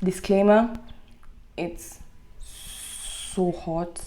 Disclaimer, it's so hot.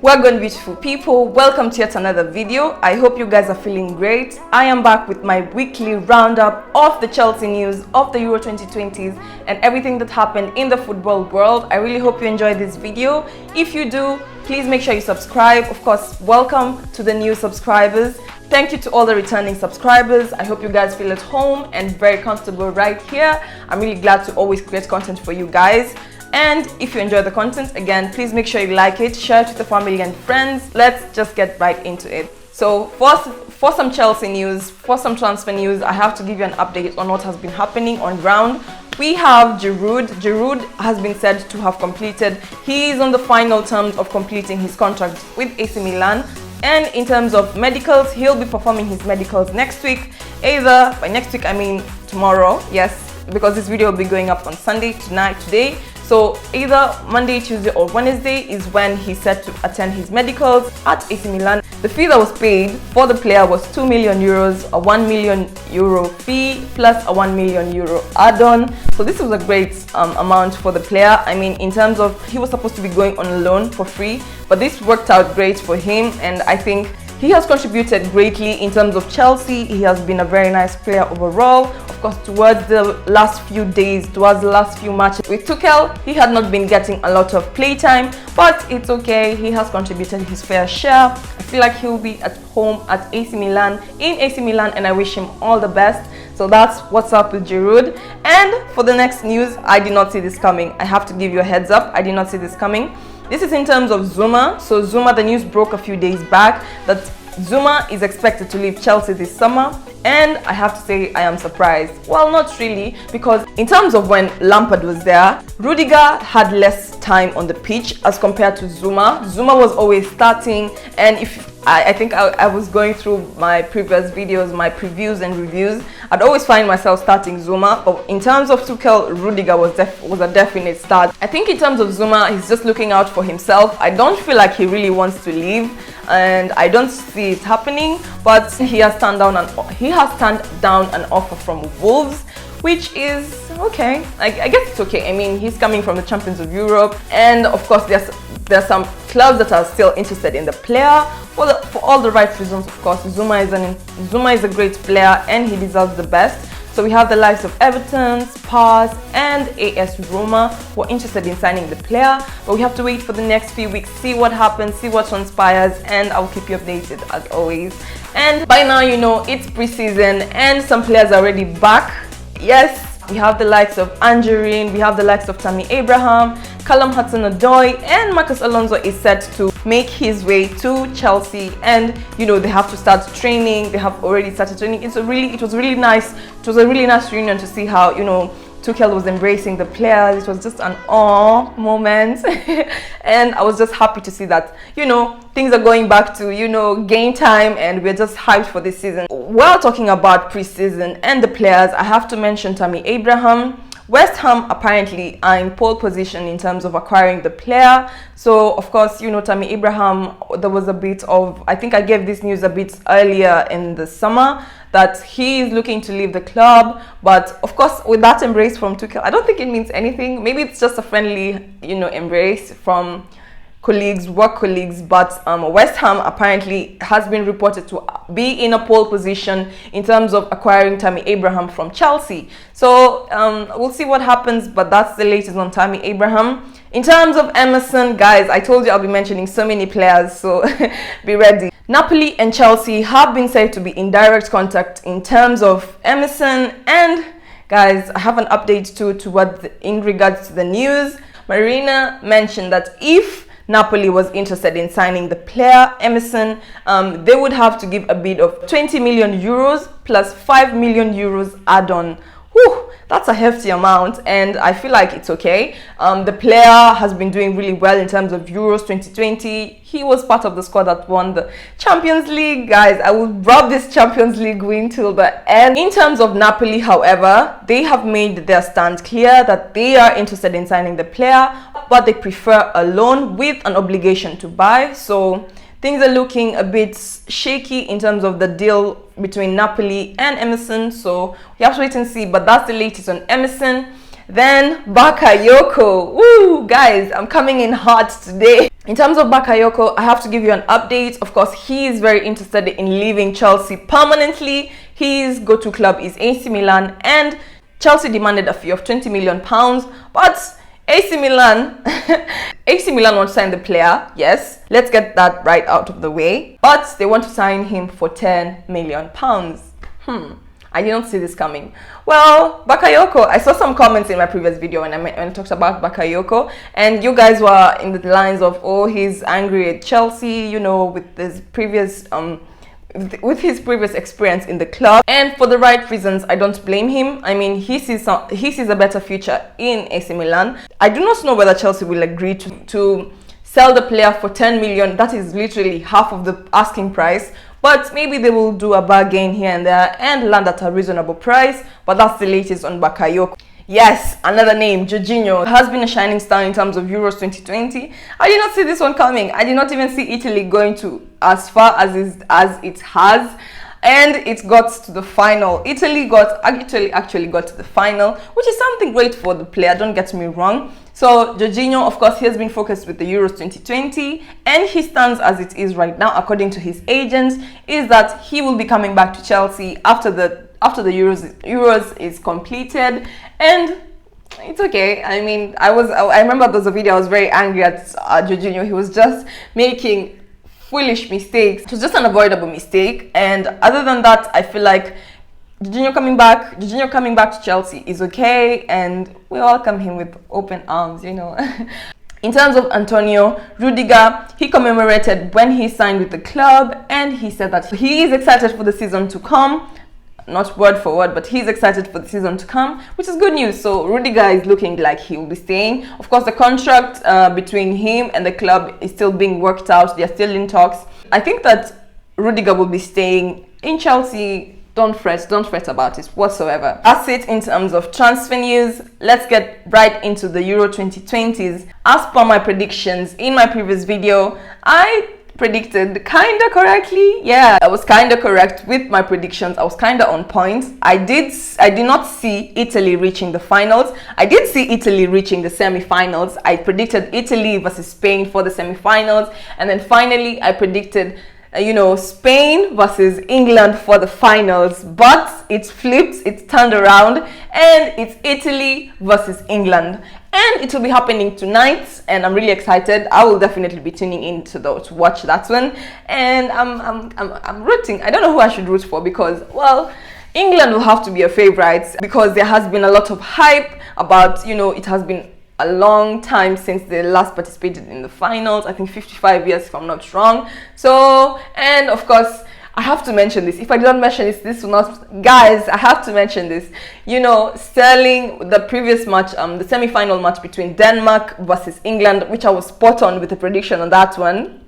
Welcome, beautiful people. Welcome to yet another video. I hope you guys are feeling great. I am back with my weekly roundup of the Chelsea news of the Euro 2020s and everything that happened in the football world. I really hope you enjoyed this video. If you do, please make sure you subscribe. Of course, welcome to the new subscribers. Thank you to all the returning subscribers. I hope you guys feel at home and very comfortable right here. I'm really glad to always create content for you guys. And if you enjoy the content, again, please make sure you like it, share it with the family and friends. Let's just get right into it. So for some Chelsea news, for some transfer news, I have to give you an update on what has been happening on ground. We have Giroud. Giroud has been said to have completed. He is on the final terms of completing his contract with AC Milan. And in terms of medicals, he'll be performing his medicals next week. Either by next week, I mean tomorrow, yes, because this video will be going up on Sunday, today. So either Monday, Tuesday or Wednesday is when he's set to attend his medicals at AC Milan. The fee that was paid for the player was 2 million euros, a 1 million euro fee plus a 1 million euro add-on. So this was a great amount for the player. I mean, in terms of, he was supposed to be going on loan for free, but this worked out great for him, and I think he has contributed greatly in terms of Chelsea. He has been a very nice player overall. Of course, towards the last few days, towards the last few matches with Tuchel, he had not been getting a lot of playtime, but it's okay. He has contributed his fair share. I feel like he'll be at home at AC Milan, and I wish him all the best. So that's what's up with Giroud. And for the next news, I did not see this coming. I have to give you a heads up. I did not see this coming. This is in terms of Zouma. So Zouma, the news broke a few days back that Zouma is expected to leave Chelsea this summer, and I have to say I am surprised. Well, not really, because in terms of when Lampard was there, Rudiger had less time on the pitch as compared to Zouma. Zouma was always starting, and if I think I was going through my previous videos, my previews and reviews, I'd always find myself starting Zouma. But in terms of Tuchel, Rudiger was a definite start. I think in terms of Zouma, he's just looking out for himself. I don't feel like he really wants to leave, and I don't see it happening. But he has turned down an offer from Wolves, which is okay. I guess it's okay. I mean, he's coming from the champions of Europe, and of course there's some clubs that are still interested in the player for all the right reasons. Of course, Zouma is a great player and he deserves the best. So we have the likes of Everton, Spurs and AS Roma who are interested in signing the player, but we have to wait for the next few weeks, see what happens, see what transpires, and I'll keep you updated as always. And by now, you know, it's pre-season and some players are already back. Yes, we have the likes of Anjorin, we have the likes of Tammy Abraham, Callum Hudson-Odoi, and Marcos Alonso is set to make his way to Chelsea, and you know, they have to start training. They have already started training. It was a really nice reunion to see how, you know, Tuchel was embracing the players. It was just an awe moment and I was just happy to see that, you know, things are going back to, you know, game time, and we're just hyped for this season. While talking about preseason and the players, I have to mention Tammy Abraham. West Ham apparently are in pole position in terms of acquiring the player. So of course, you know, Tammy Abraham, there was a bit of, I think I gave this news a bit earlier in the summer, that he is looking to leave the club. But of course, with that embrace from Tuchel, I don't think it means anything. Maybe it's just a friendly, you know, embrace from work colleagues, but West Ham apparently has been reported to be in a pole position in terms of acquiring Tammy Abraham from Chelsea. So we'll see what happens, but that's the latest on Tammy Abraham. In terms of Emerson, guys, I told you I'll be mentioning so many players, so be ready. Napoli and Chelsea have been said to be in direct contact in terms of Emerson, and guys, I have an update too in regards to the news. Marina mentioned that if Napoli was interested in signing the player Emerson, they would have to give a bid of 20 million euros plus 5 million euros add-on. Whew, that's a hefty amount, and I feel like it's okay. The player has been doing really well in terms of Euros 2020. He was part of the squad that won the Champions League. Guys, I will rub this Champions League win till the end. In terms of Napoli, however, they have made their stand clear that they are interested in signing the player, but they prefer a loan with an obligation to buy. So things are looking a bit shaky in terms of the deal between Napoli and Emerson, so we have to wait and see. But that's the latest on Emerson. Then Bakayoko. Woo, guys, I'm coming in hot today. In terms of Bakayoko, I have to give you an update. Of course, he is very interested in leaving Chelsea permanently. His go-to club is AC Milan, and Chelsea demanded a fee of £20 million, but AC Milan want to sign the player. Yes, let's get that right out of the way. But they want to sign him for £10 million. I did not see this coming. Well, Bakayoko, I saw some comments in my previous video when I talked about Bakayoko, and you guys were in the lines of, oh, he's angry at Chelsea, you know, with his previous experience in the club, and for the right reasons. I don't blame him. I mean, he sees a better future in AC Milan. I do not know whether Chelsea will agree to sell the player for 10 million. That is literally half of the asking price. But maybe they will do a bargain here and there and land at a reasonable price. But that's the latest on Bakayoko. Yes, another name, Jorginho, has been a shining star in terms of Euros 2020. I did not see this one coming. I did not even see Italy going to as far as it has. And it got to the final. Italy actually got to the final, which is something great for the player, don't get me wrong. So Jorginho, of course, he has been focused with the Euros 2020, and he stands as it is right now, according to his agents, is that he will be coming back to Chelsea after the Euros is completed. And it's okay. I mean, I remember there was a video I was very angry at Jorginho. He was just making foolish mistakes. It was just an avoidable mistake, and other than that, I feel like Jorginho coming back to Chelsea is okay, and we welcome him with open arms, you know. In terms of Antonio Rudiger, he commemorated when he signed with the club, and he said that he is excited for the season to come. Not word for word, but he's excited for the season to come, which is good news. So Rudiger is looking like he will be staying. Of course, the contract between him and the club is still being worked out. They're still in talks. I think that Rudiger will be staying in Chelsea. Don't fret about it whatsoever. That's it in terms of transfer news. Let's get right into the Euro 2020s. As per my predictions in my previous video, I predicted kinda correctly. Yeah, I was kinda correct with my predictions. I was kinda on point. I did not see Italy reaching the finals. I did see Italy reaching the semi-finals. I predicted Italy versus Spain for the semi-finals, and then finally I predicted Spain versus England for the finals, but it's flipped, it's turned around, and it's Italy versus England, and it will be happening tonight, and I'm really excited. I will definitely be tuning in to watch that one, and I'm rooting. I don't know who I should root for, because, well, England will have to be a favorite, because there has been a lot of hype about, it has been a long time since they last participated in the finals. I think 55 years, if I'm not wrong. So, and of course, I have to mention this. If I don't mention this will not, guys, I have to mention this. Sterling, the previous match, the semi-final match between Denmark versus England, which I was spot on with the prediction on that one.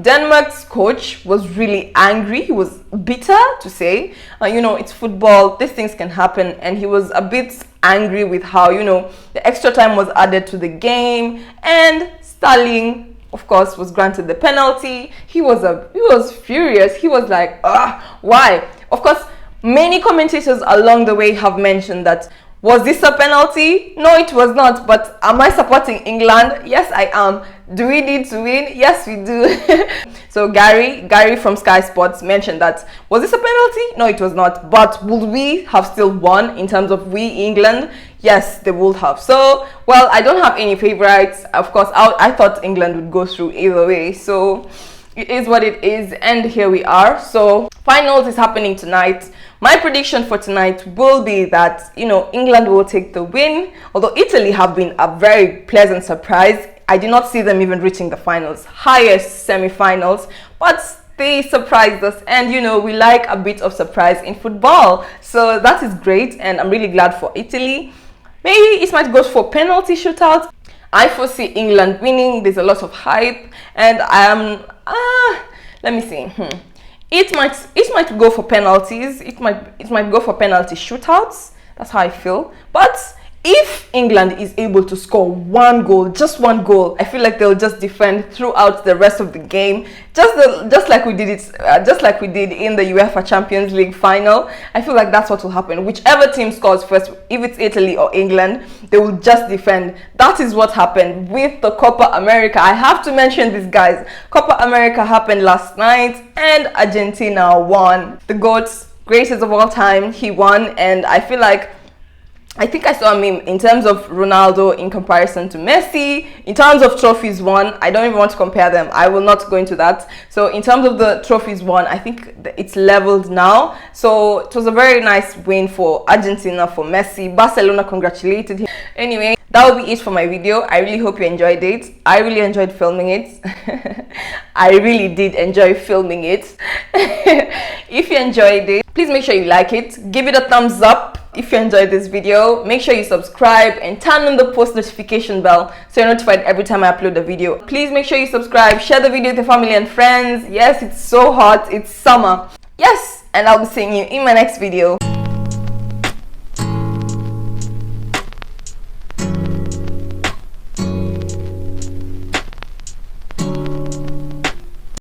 Denmark's coach was really angry. He was bitter, to say. It's football, these things can happen, and he was a bit angry with how the extra time was added to the game, and Sterling, of course, was granted the penalty. He was furious. He was like, why? Of course, many commentators along the way have mentioned that, was this a penalty? No, it was not. But am I supporting England? Yes, I am. Do we need to win? Yes, we do. So Gary from Sky Sports mentioned that, was this a penalty? No, it was not. But would we have still won in terms of we, England? Yes, they would have. So, well, I don't have any favorites. Of course, I thought England would go through either way. So it is what it is, and here we are. So finals is happening tonight. My prediction for tonight will be that, England will take the win, although Italy have been a very pleasant surprise. I did not see them even reaching the finals, highest semi-finals, but they surprised us, and we like a bit of surprise in football. So that is great, and I'm really glad for Italy. Maybe it might go for penalty shootout. I foresee England winning. There's a lot of hype, and let me see. It might go for penalties. It might go for penalty shootouts. That's how I feel. But If England is able to score one goal, just one goal, I feel like they'll just defend throughout the rest of the game, just like we did in the UEFA Champions League final. I feel like that's what will happen. Whichever team scores first, if it's Italy or England, they will just defend. That is what happened with the Copa America. I have to mention this, guys. Copa America happened last night and Argentina won. The GOAT, greatest of all time, he won. And I think I saw a meme in terms of Ronaldo in comparison to Messi. In terms of trophies won, I don't even want to compare them. I will not go into that. So in terms of the trophies won, I think it's leveled now. So it was a very nice win for Argentina, for Messi. Barcelona congratulated him. Anyway, that will be it for my video. I really hope you enjoyed it. I really enjoyed filming it. I really did enjoy filming it. If you enjoyed it, please make sure you like it. Give it a thumbs up. If you enjoyed this video, make sure you subscribe and turn on the post notification bell so you're notified every time I upload a video. Please make sure you subscribe, share the video with your family and friends. Yes, it's so hot, it's summer. Yes, and I'll be seeing you in my next video.